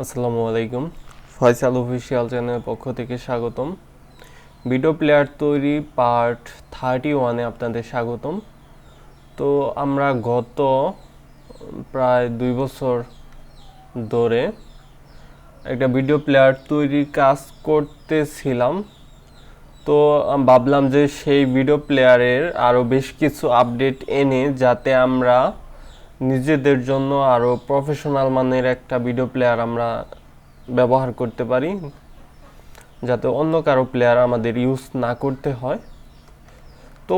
আসসালামু আলাইকুম। ফয়সাল অফিসিয়াল চ্যানেলের পক্ষ থেকে স্বাগতম। ভিডিও প্লেয়ার তৈরি পার্ট 31-এ আপনাদের স্বাগতম। তো আমরা গত প্রায় 2 বছর ধরে একটা ভিডিও প্লেয়ার তৈরির কাজ করতেছিলাম। তো ভাবলাম যে সেই ভিডিও প্লেয়ারের আরও বেশ কিছু আপডেট এনে যাতে আমরা নিজেদের জন্য আরও প্রফেশনাল মানের একটা ভিডিও প্লেয়ার আমরা ব্যবহার করতে পারি, যাতে অন্য কারো প্লেয়ার আমাদের ইউজ না করতে হয়। তো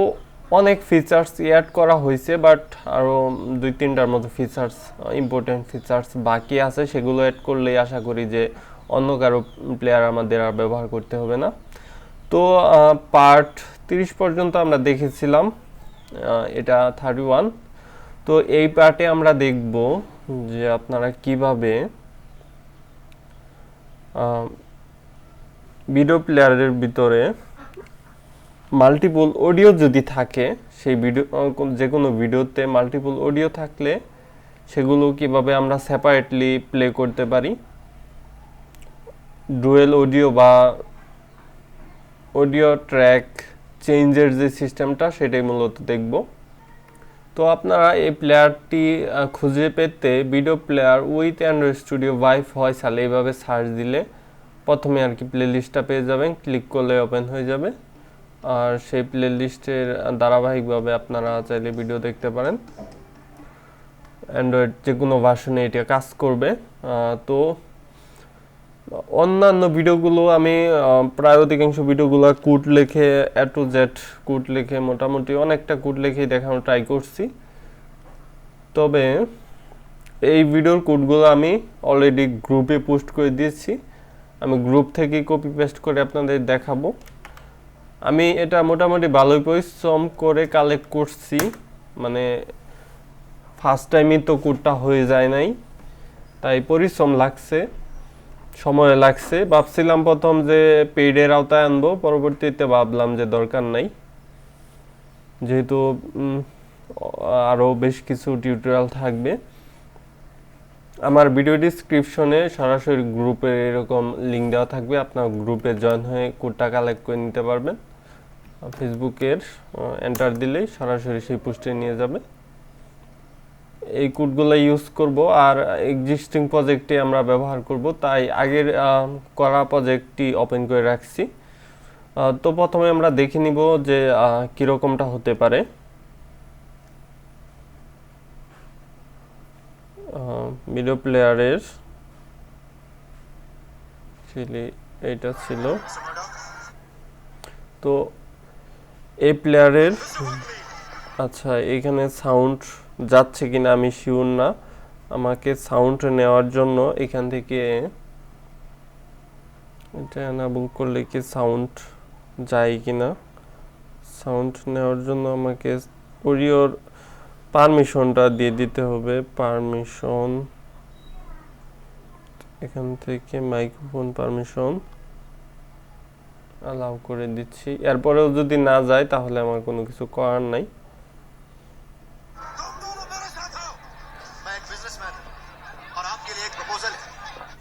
অনেক ফিচার্স অ্যাড করা হয়েছে, বাট আরও 2-3টার মতো ফিচার্স, ইম্পর্টেন্ট ফিচার্স বাকি আছে। সেগুলো অ্যাড করলেই আশা করি যে অন্য কারো প্লেয়ার আমাদের আর ব্যবহার করতে হবে না। তো পার্ট 30 পর্যন্ত আমরা দেখেছিলাম, এটা 31। তো এই পার্টে আমরা দেখব যে আপনারা কিভাবে ভিডিও প্লেয়ারের ভিতরে মাল্টিপল অডিও যদি থাকে, সেই ভিডিও যে কোনো ভিডিওতে মাল্টিপল অডিও থাকলে সেগুলো কিভাবে আমরা সেপারেটলি প্লে করতে পারি, ডুয়েল অডিও বা অডিও ট্র্যাক চেঞ্জের যে সিস্টেমটা সেটাই মূলত দেখব। তো আপনারা এই প্লেয়ারটি খুঁজে পেতে video player with Android studio by Faisal এইভাবে সার্চ দিলে প্রথমে আর কি প্লে লিস্টটা পেয়ে যাবেন। ক্লিক করলে ওপেন হয়ে যাবে, আর সেই প্লে লিস্টের ধারাবাহিকভাবে আপনারা চাইলে ভিডিও দেখতে পারেন। অ্যান্ড্রয়েড যে কোনো ভার্সনে এটা কাজ করবে। তো অন্যান্য ভিডিওগুলো আমি প্রায় অধিকাংশ ভিডিওগুলো কোড লিখে A to Z কোড লিখে মোটামুটি অনেকটা কোড লিখেই দেখানোর ট্রাই করছি। তবে এই ভিডিওর কোডগুলো আমি অলরেডি গ্রুপে পোস্ট করে দিয়েছি। আমি গ্রুপ থেকে কপি পেস্ট করে আপনাদের দেখাবো। আমি এটা মোটামুটি ভালোই পরিশ্রম করে কালেক্ট করছি, মানে ফার্স্ট টাইমই তো কোডটা হয়ে যায় নাই, তাই পরিশ্রম লাগছে, সময় লাগছে। ভাবছিলাম প্রথম যে পেইডের আওতায় আনবো, পরবর্তীতে ভাবলাম যে দরকার নাই, যেহেতু আরও বেশ কিছু টিউটোরিয়াল থাকবে। আমার ভিডিও ডিসক্রিপশনে সরাসরি গ্রুপের এরকম লিঙ্ক দেওয়া থাকবে, আপনার গ্রুপে জয়েন হয়ে কোডটা কালেক্ট করে নিতে পারবেন। ফেসবুকের এন্টার দিলেই সরাসরি সেই পোস্টে নিয়ে যাবে। এই কোডগুলো ইউজ করব, আর এক্সিস্টিং প্রজেক্টে আমরা ব্যবহার করব, তাই আগের করা প্রজেক্টটি ওপেন করে রাখছি। তো প্রথমে আমরা দেখে নিব যে কীরকমটা হতে পারে। ভিডিও প্লেয়ারের এইটা ছিল, তো এই প্লেয়ারের আচ্ছা এখানে সাউন্ড যাচ্ছে কিনা আমি শিওর না। আমাকে সাউন্ড নেওয়ার জন্য এখান থেকে এটা এনাবল করলে কি সাউন্ড যায় কিনা, সাউন্ড নেওয়ার জন্য আমাকে অডিওর পারমিশনটা দিয়ে দিতে হবে। পারমিশন এখান থেকে মাইক্রোফোন পারমিশন অ্যালাউ করে দিচ্ছি। এরপরেও যদি না যায় তাহলে আমার কোনো কিছু করার নাই।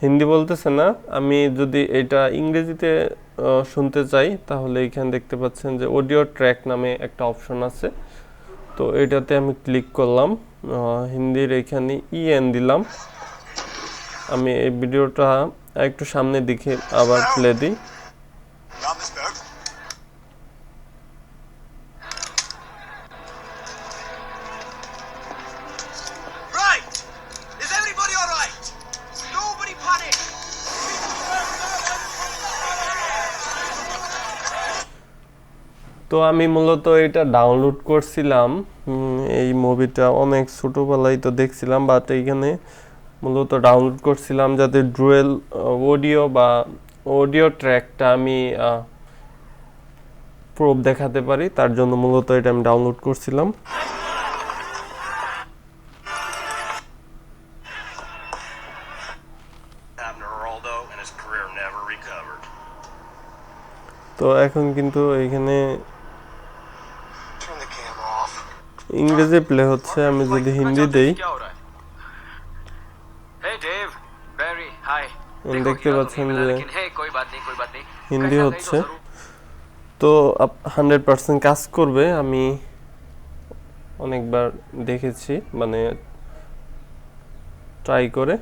হিন্দি বলতেছে না, আমি যদি এটা ইংরেজিতে শুনতে চাই তাহলে এখানে দেখতে পাচ্ছেন যে অডিও ট্র্যাক নামে একটা অপশন আছে। তো এটাতে আমি ক্লিক করলাম, হিন্দির এখানে EN দিলাম। আমি এই ভিডিওটা একটু সামনে দিকে আবার প্লে দিই। তো আমি মূলত এটা ডাউনলোড করছিলাম, এই মুভিটা অনেক ছোটোবেলায় তো দেখছিলাম, বাট এইখানে মূলত ডাউনলোড করছিলাম যাতে ডুয়েল অডিও বা অডিও ট্র্যাকটা আমি প্রুফ দেখাতে পারি, তার জন্য মূলত এটা আমি ডাউনলোড করছিলাম। তো এখন কিন্তু এখানে ইংরেজি প্লে হচ্ছে, আমি যদি হিন্দি দেই দেখতে পাচ্ছেন যে হিন্দি হচ্ছে, তো 100% কাজ করবে। আমি অনেকবার দেখেছি, মানে ট্রাই করে,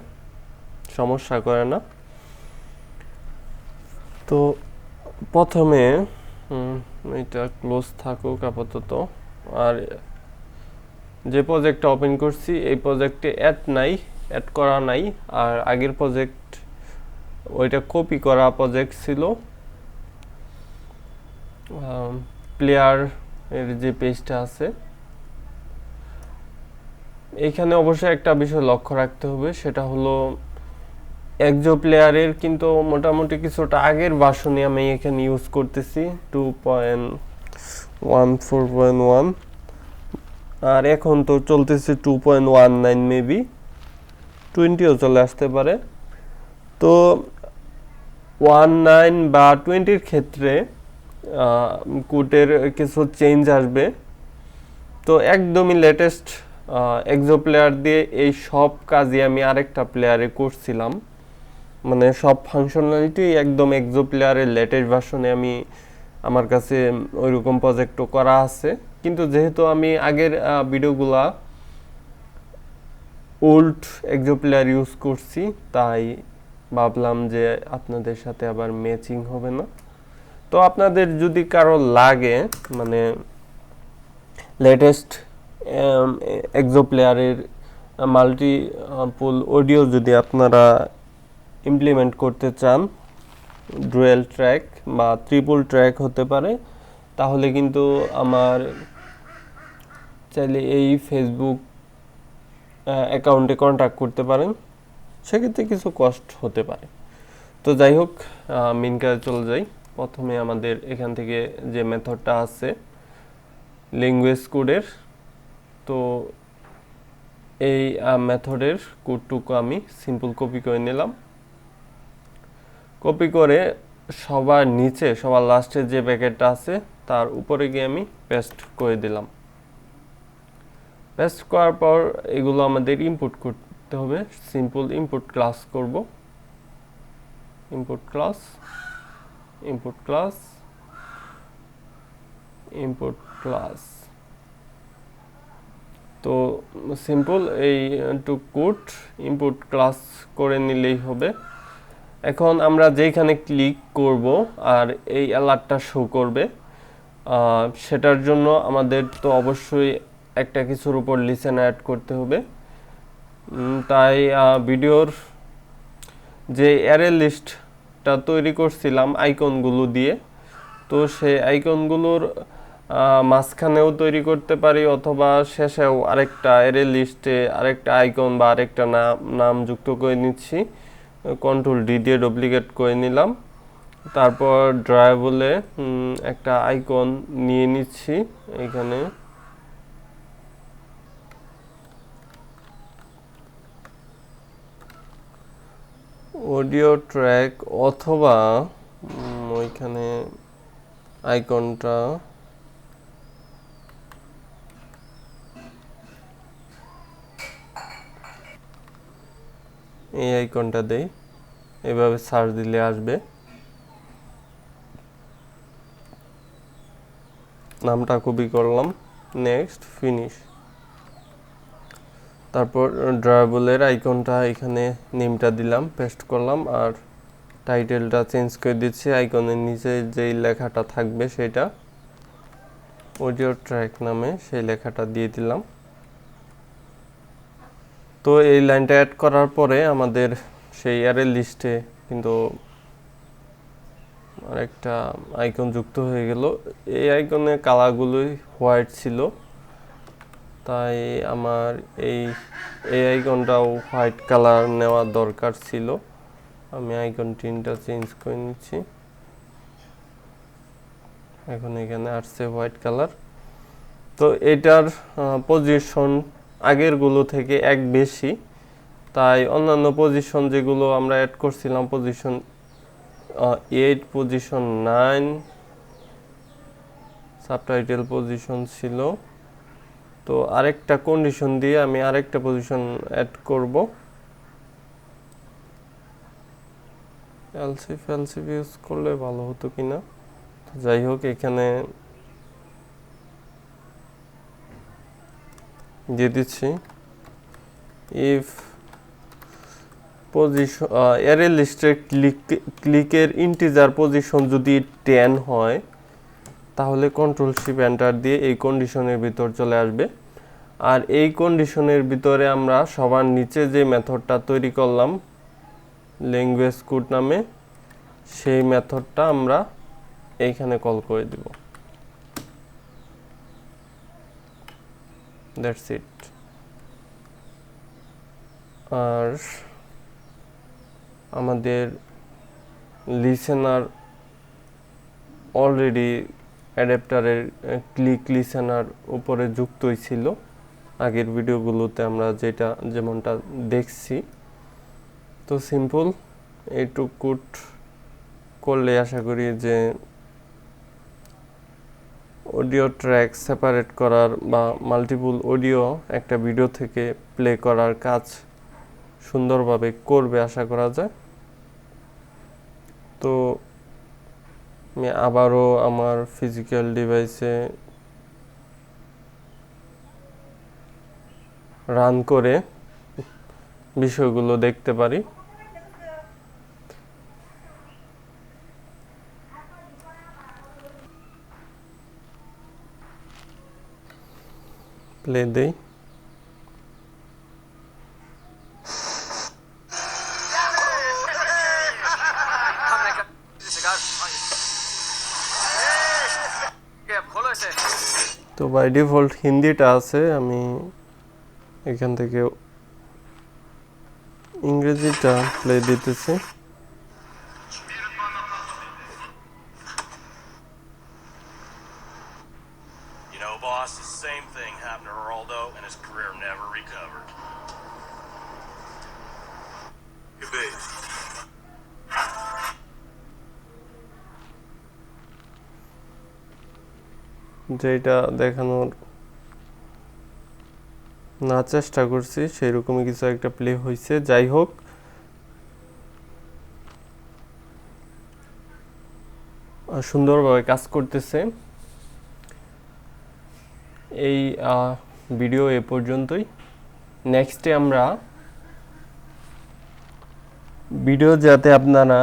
সমস্যা করে না। তো প্রথমে এটা ক্লোজ থাকুক আপাতত। আর যে প্রজেক্টটা ওপেন করছি এই প্রজেক্টে অ্যাড করা নাই। আর আগের প্রজেক্ট ওইটা কপি করা প্রজেক্ট ছিল। প্লেয়ার এর যে পেজটা আছে, এইখানে অবশ্যই একটা বিষয় লক্ষ্য রাখতে হবে, সেটা হলো ExoPlayer কিন্তু মোটামুটি কিছুটা আগের ভার্সনই আমি এখানে ইউজ করতেছি, 2.14.1, আর এখন তো চলতেছে 2.19, মেবি 20ও চলে আসতে পারে। তো 19 বা 20-র ক্ষেত্রে কোডের কিছু চেঞ্জ আসবে। তো একদমই লেটেস্ট ExoPlayer দিয়ে এই সব কাজই আমি আরেকটা প্লেয়ারে করছিলাম, মানে সব ফাংশনালিটি একদম ExoPlayer-এর লেটেস্ট ভার্সনে আমি, আমার কাছে ওইরকম প্রজেক্টও করা আছে। কিন্তু যেহেতু আমি আগের ভিডিওগুলা ওল্ড ExoPlayer ইউজ করছি, তাই ভাবলাম যে আপনাদের সাথে আবার ম্যাচিং হবে না। তো আপনাদের যদি কারো লাগে, মানে লেটেস্ট ExoPlayer-এর মাল্টিপল অডিও যদি আপনারা ইমপ্লিমেন্ট করতে চান, ডুয়েল ট্র্যাক বা ট্রিপল ট্র্যাক হতে পারে, তাহলে কিন্তু আমার চাইলে এই ফেসবুক অ্যাকাউন্টে কন্ট্যাক্ট করতে পারেন। সেক্ষেত্রে কিছু কষ্ট হতে পারে। তো যাই হোক, মেইন কাজে চলে যাই। প্রথমে আমাদের এখান থেকে যে মেথডটা আছে ল্যাঙ্গুয়েজ কোডের, তো এই মেথডের কোডটুকু আমি সিম্পল কপি করে নিলাম। কপি করে সবার নিচে, সবার লাস্টে যে প্যাকেটটা আছে তার উপরে গিয়ে আমি পেস্ট করে দিলাম। পেস্ট করার পর এগুলো আমাদের ইনপুট করতে হবে। সিম্পল ইনপুট ক্লাস করব, input class, input class, input class. তো সিম্পল এই কোড ইনপুট ক্লাস করে নিলেই হবে। এখন আমরা যেখানে ক্লিক করব আর এই অ্যালার্টটা শো করবে, সেটার জন্য আমাদের তো অবশ্যই একটা কিছুর উপর লিসেন অ্যাড করতে হবে। তাই ভিডিওর যে অ্যারে লিস্টটা তৈরি করছিলাম আইকনগুলো দিয়ে, তো সেই আইকনগুলোর মাঝখানেও তৈরি করতে পারি, অথবা শেষেও আরেকটা অ্যারে লিস্টে আরেকটা আইকন বা আরেকটা নাম যুক্ত করে নিচ্ছি। কন্ট্রোল ডি দিয়ে ডুপ্লিকেট করে নিলাম। তারপর ড্রাইভলে একটা আইকন নিয়ে নিচ্ছি এখানে, অডিও ট্র্যাক, অথবা ওইখানে আইকনটা এই আইকনটা দেই, এভাবে সার্চ দিলে আসবে। নামটা কপি করলাম, নেক্সট, ফিনিশ। তারপর ড্রয়াবলের আইকনটা এখানে নেমটা দিলাম, পেস্ট করলাম, আর টাইটেলটা চেঞ্জ করে দিচ্ছি। আইকনের নিচে যেই লেখাটা থাকবে সেটা অডিও ট্র্যাক নামে সেই লেখাটা দিয়ে দিলাম। তো এই লাইনটা অ্যাড করার পরে আমাদের সেই অ্যারে লিস্টে কিন্তু আরেকটা আইকন যুক্ত হয়ে গেল। এই আইকনের কালারগুলোই হোয়াইট ছিল, তাই আমার এই আইকনটাও হোয়াইট কালার নেওয়া দরকার ছিল। আমি আইকন টিনটা চেঞ্জ করে নিচ্ছি, এখন এখানে আসছে হোয়াইট কালার। তো এটার পজিশন আগেরগুলো থেকে এক বেশি, তাই অন্যান্য পজিশন যেগুলো আমরা অ্যাড করছিলাম, পজিশন 8, পজিশন 9, সাবটাইটেল পজিশন ছিল, তো আরেকটা কন্ডিশন দিয়ে আমি আরেকটা পজিশন অ্যাড করব। এলসিফ ইউজ করলে ভালো হতো কিনা। যাই হোক, এখানে দিয়ে দিচ্ছি ইফ পজিশন অ্যারে লিস্টের ক্লিকের ইন্টিজার পজিশন যদি 10 হয় তাহলে কন্ট্রোল শিফট এন্টার দিয়ে এই কন্ডিশনের ভিতর চলে আসবে। আর এই কন্ডিশনের ভিতরে আমরা সবার নিচে যে মেথডটা তৈরি করলাম ল্যাঙ্গুয়েজ কোড নামে, সেই মেথডটা আমরা এইখানে কল করে দিব। That's it. আর আমাদের লিসেনার অলরেডি অ্যাডাপ্টারের ক্লিক লিসেনার উপরে যুক্তই ছিল আগের ভিডিওগুলোতে আমরা যেমনটা দেখছি। তো সিম্পল এইটুক কোড করলে আশা করি যে অডিও ট্র্যাক সেপারেট করার বা মাল্টিপল অডিও একটা ভিডিও থেকে প্লে করার কাজ সুন্দরভাবে করবে আশা করা যায়। তো আমি আবারও আমার ফিজিক্যাল ডিভাইসে রান করে বিষয়গুলো দেখতে পারি। প্লে দেই। তো বাই ডিফল্ট হিন্দিটা আছে, আমি এখান থেকে ইংরেজিটা প্লে দিতেছি। You know, boss, the same thing happened to Ronaldo, and his career never recovered. You big. যেটা দেখানোর না চেষ্টা করছি সেই রকমই কিছু একটা প্লে হয়েছে। যাই হোক, সুন্দরভাবে কাজ করতেছে। এই ভিডিও এ পর্যন্তই। নেক্সটে আমরা ভিডিও যাতে আপনারা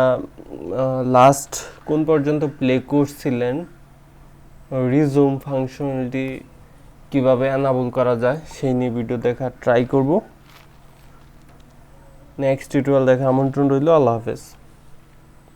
লাস্ট কোন পর্যন্ত প্লে করছিলেন, রিজুম ফাংশনালিটি কিভাবে এনাবল করা যায় সেই নিয়ে ভিডিও দেখার ট্রাই করব। নেক্সট টিউটোরিয়াল দেখা আমন্ত্রণ রইল। আল্লাহ হাফেজ।